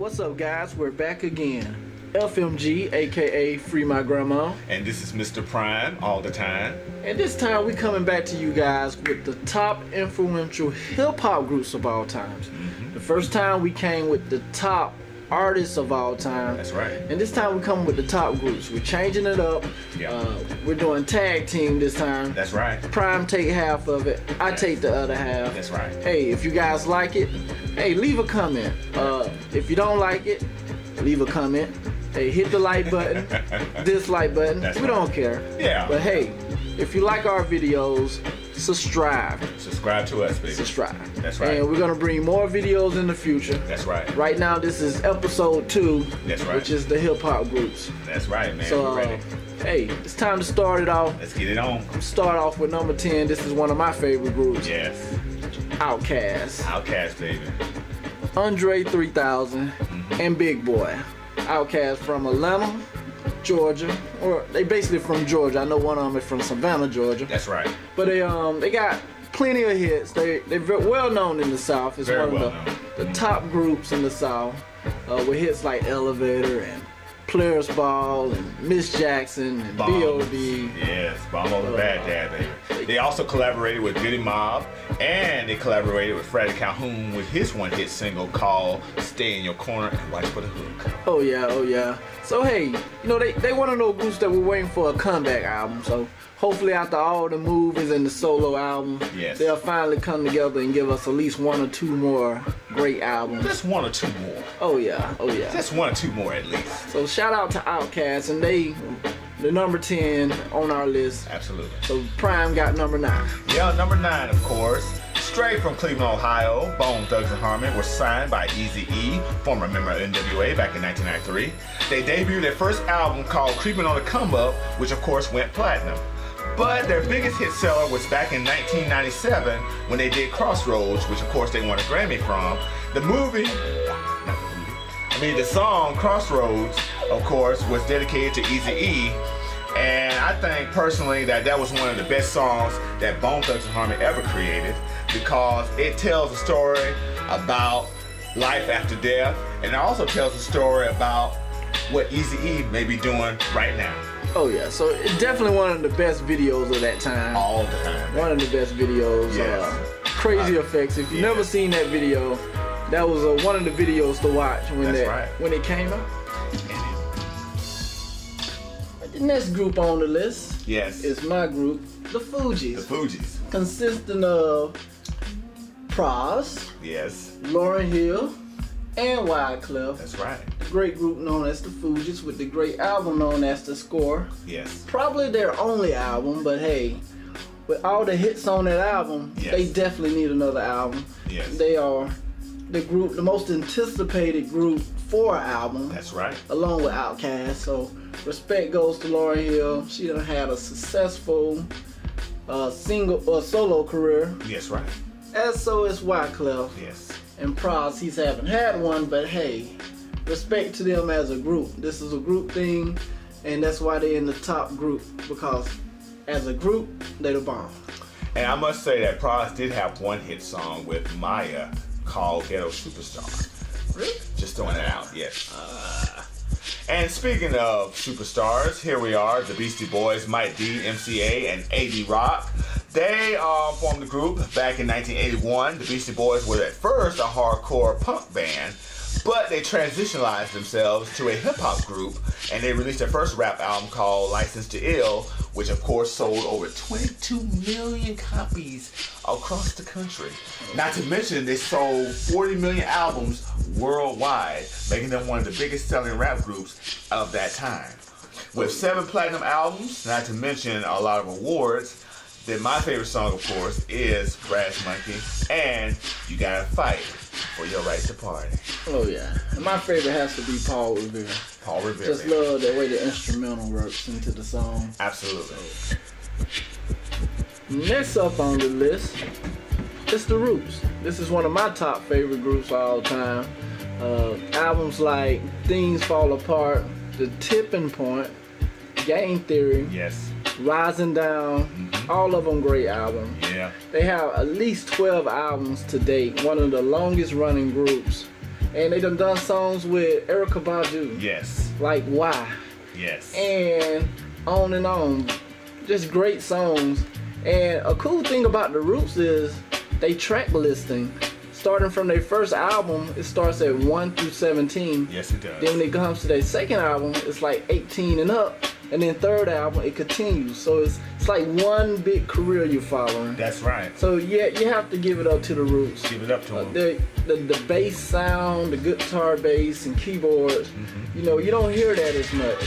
What's up, guys? We're back again. FMG, aka Free My Grandma. And this is Mr. Prime all the time. And this time we coming back to you guys with the top influential hip-hop groups of all times. The first time we came with the top artists of all time. That's right. And this time we come with the top groups. We're changing it up. Yeah. We're doing tag team this time. That's right. Prime take half of it. I take the other half. That's right. Hey, if you guys like it, hey, leave a comment. If you don't like it, leave a comment. Hey, hit the like button, dislike button. That's we right. don't care. Yeah. But hey, if you like our videos, subscribe. Subscribe to us, baby. Subscribe. That's right. And we're gonna bring more videos in the future. That's right. Right now, this is episode 2. That's right. Which is the hip hop groups. That's right, man. So, We're ready. hey, it's time to start it off. Let's get it on. Start off with number 10. This is one of my favorite groups. Yes. Outkast. Outkast, baby. Andre 3000 and Big Boy. Outkast from Atlanta, Georgia, or they basically from Georgia. I know one of them is from Savannah, Georgia. That's right. But they got plenty of hits. They're very well known in the South. It's Very one well of known. the top groups in the South with hits like Elevator and Players Ball and Miss Jackson and B.O.B. Yes, Bomb over Bad Dad, baby. They also collaborated with Goody Mob, and they collaborated with Freddie Calhoun with his one-hit single called "Stay in Your Corner and Watch for the Hook." Oh yeah, oh yeah. So hey, you know they one of those groups that we're waiting for a comeback album. So hopefully after all the movies and the solo album, Yes. they'll finally come together and give us at least 1 or 2 more great albums. Just 1 or 2 more. Oh yeah, oh yeah. Just 1 or 2 more at least. So shout out to Outkast, and they the number 10 on our list. Absolutely. So Prime got number 9. Yeah, number 9, of course. Straight from Cleveland, Ohio, Bone Thugs and Harmony were signed by Eazy-E, former member of NWA, back in 1993. They debuted their first album called Creeping on the Come Up, which of course went platinum. But their biggest hit seller was back in 1997 when they did Crossroads, which of course they won a Grammy from. The song Crossroads, of course, was dedicated to Eazy-E. And I think personally that was one of the best songs that Bone Thugs and Harmony ever created, because it tells a story about life after death, and it also tells a story about what Eazy-E may be doing right now. Oh yeah, so it's definitely one of the best videos of that time. All the time. One of the best videos. Yes. Crazy Effects. If you've yes. never seen that video, that was one of the videos to watch when when it came out. The next group on the list Yes. is my group, the Fugees. The Fugees. Consisting of Pras, Yes. Lauryn Hill, and Wyclef. That's right. Great group known as the Fugees with the great album known as The Score. Yes. Probably their only album, but hey, with all the hits on that album, Yes. they definitely need another album. Yes. They are the most anticipated group for an album. That's right. Along with Outkast. So respect goes to Lauryn Hill. She done had a successful solo career. Yes, right. As so is Wyclef. Yes. And Pras, he's haven't had one, but hey, respect to them as a group. This is a group thing, and that's why they're in the top group, because as a group, they the bomb. And I must say that Pras did have one hit song with Maya called Ghetto Superstar. Really? Just throwing it out, yes. And speaking of superstars, here we are, the Beastie Boys, Mike D, MCA, and A.D. Rock. They formed the group back in 1981. The Beastie Boys were at first a hardcore punk band, but they transitionalized themselves to a hip-hop group, and they released their first rap album called License to Ill, which of course sold over 22 million copies across the country. Not to mention they sold 40 million albums worldwide, making them one of the biggest selling rap groups of that time. With 7 platinum albums, not to mention a lot of awards, then my favorite song, of course, is Brass Monkey and You Gotta Fight for Your Right to Party. Oh yeah, and my favorite has to be Paul Revere. Paul Revere. Just love the way the instrumental works into the song. Absolutely. Next up on the list, it's The Roots. This is one of my top favorite groups of all time. Albums like Things Fall Apart, The Tipping Point, Game Theory, Yes. Rising Down, all of them great albums. Yeah. They have at least 12 albums to date, one of the longest running groups And they done songs with Erykah Badu. Yes. Like Why. Yes. And on. Just great songs. And a cool thing about the Roots is they track listing. Starting from their first album, it starts at 1 through 17. Yes, it does. Then when it comes to their second album, it's like 18 and up. And then third album, it continues. So it's like one big career you're following. That's right. So yeah, you have to give it up to the Roots. Give it up to them. The bass sound, the guitar bass and keyboards, you know, you don't hear that as much.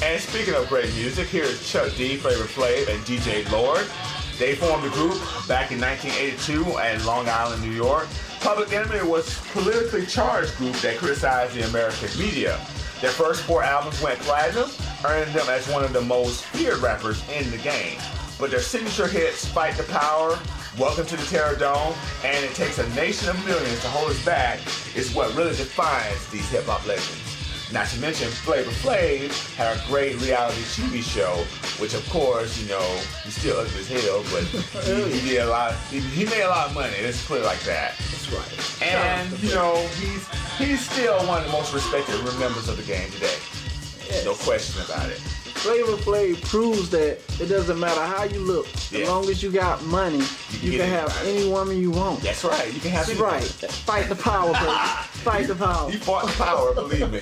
And speaking of great music, here is Chuck D, Flavor Flav, and DJ Lord. They formed the group back in 1982 in Long Island, New York. Public Enemy was a politically charged group that criticized the American media. Their first 4 albums went platinum, earning them as one of the most feared rappers in the game. But their signature hits, Fight the Power, Welcome to the Terror Dome, and It Takes a Nation of Millions to Hold Us Back is what really defines these hip-hop legends. Not to mention, Flavor Flav had a great reality TV show, which of course, you know, he's still ugly as hell, but he did a lot. He made a lot of money. Let's put it like that. That's right. And you know, he's still one of the most respected members of the game today. Yes. No question about it. Flavor Flav proves that it doesn't matter how you look, as long as you got money, you can have any woman you want. That's right. You can have. That's right. Fight the power, baby. Fight the power. You fought the power, believe me.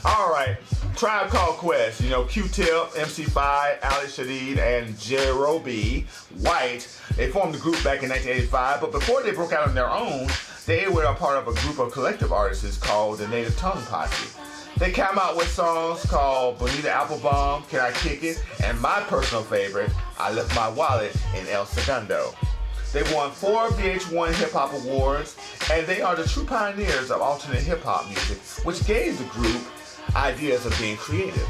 All right. Tribe Called Quest. You know, Q-Tip, MC5, Ali Shadeed, and Jerobi White. They formed the group back in 1985, but before they broke out on their own, they were a part of a group of collective artists called the Native Tongue Posse. They came out with songs called Bonita Applebum, Can I Kick It, and my personal favorite, I Left My Wallet in El Segundo. They won 4 VH1 Hip Hop Awards, and they are the true pioneers of alternate hip hop music, which gave the group ideas of being creative.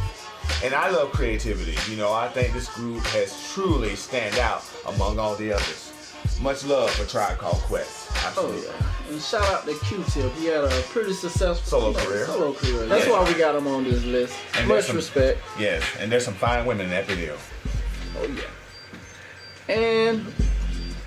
And I love creativity. You know, I think this group has Truly stand out among all the others. Much love for Tribe Called Quest. Absolutely. Oh yeah. And shout out to Q-Tip. He had a pretty successful solo career. That's why we got him on this list. And much respect. Yes, and there's some fine women in that video. Oh yeah. And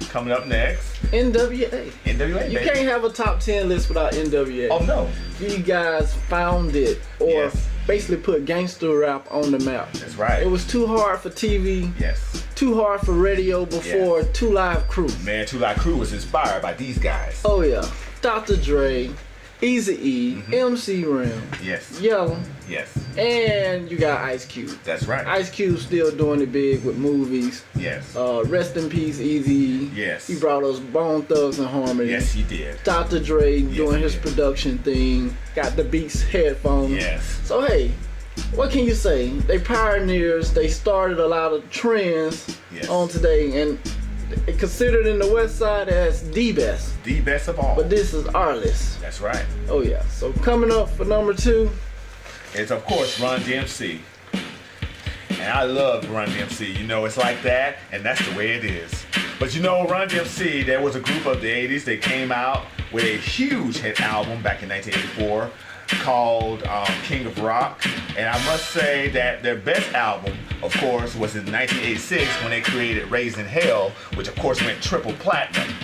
coming up next, NWA. NWA, You can't have a top 10 list without NWA. Oh no. These guys founded or basically put gangster rap on the map. That's right. It was too hard for TV. Yes. Too hard for radio before 2 Live Crew. Man, 2 Live Crew was inspired by these guys. Oh yeah. Dr. Dre, Eazy-E, MC Ren, Yes. Yellow, Yes. and you got Ice Cube. That's right. Ice Cube still doing it big with movies. Yes. Rest in peace, Eazy. Yes. He brought us Bone Thugs and Harmony. Yes, he did. Dr. Dre doing he his did. production thing. Got the Beats headphones. Yes. So hey, what can you say? They pioneers. They started a lot of trends on today, and considered in the West Side as the best. The best of all. But this is our list. That's right. Oh yeah. So coming up for number 2. It's of course Run DMC. And I love Run DMC. You know, it's like that, and that's the way it is. But you know, Run DMC, there was a group of the 80s that came out with a huge hit album back in 1984 called King of Rock. And I must say that their best album, of course, was in 1986 when they created Raising Hell, which of course went triple platinum.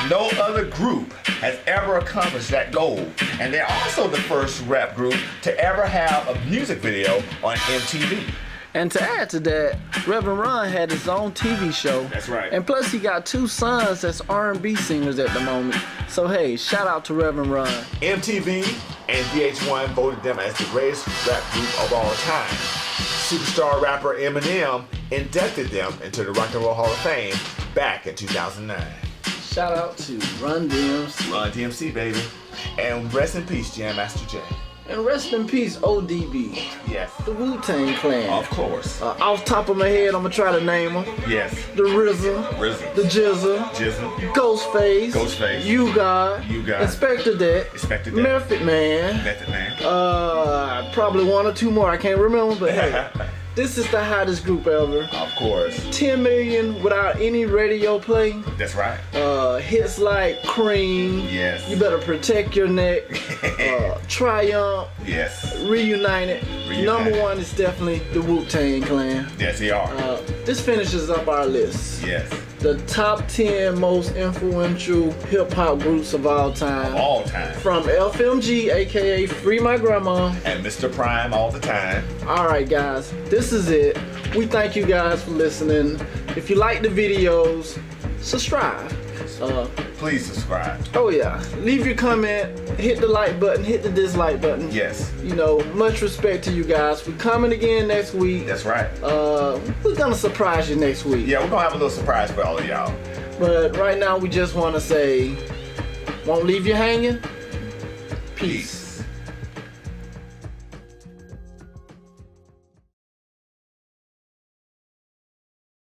No other group has ever accomplished that goal. And they're also the first rap group to ever have a music video on MTV. And to add to that, Reverend Ron had his own TV show. That's right. And plus he got 2 sons that's R&B singers at the moment. So hey, shout out to Reverend Ron. MTV and VH1 voted them as the greatest rap group of all time. Superstar rapper Eminem inducted them into the Rock and Roll Hall of Fame back in 2009. Shout out to Run DMC. Run DMC, baby. And rest in peace, Jam Master Jay. And rest in peace, ODB. Yes. The Wu-Tang Clan. Of course. Off top of my head, I'm gonna try to name them. Yes. The RZA. The GZA. Ghostface. You God. Inspector Deck. Method Man. Probably 1 or 2 more. I can't remember, but hey. This is the hottest group ever. Of course. 10 million without any radio play. That's right. Hits like Cream. Yes. You Better Protect Your Neck. Triumph. Yes. Reunited. Number 1 is definitely the Wu-Tang Clan. Yes, they are. This finishes up our list. Yes. the top 10 most influential hip hop groups of all time. All time. From FMG, aka Free My Grandma. And Mr. Prime all the time. Alright guys, this is it. We thank you guys for listening. If you like the videos, subscribe. Please subscribe. Oh yeah, leave your comment, hit the like button, hit the dislike button. Yes. You know, much respect to you guys. We're coming again next week. That's right. We're gonna surprise you next week. Yeah, we're gonna have a little surprise for all of y'all. But right now we just wanna say, won't leave you hanging. Peace.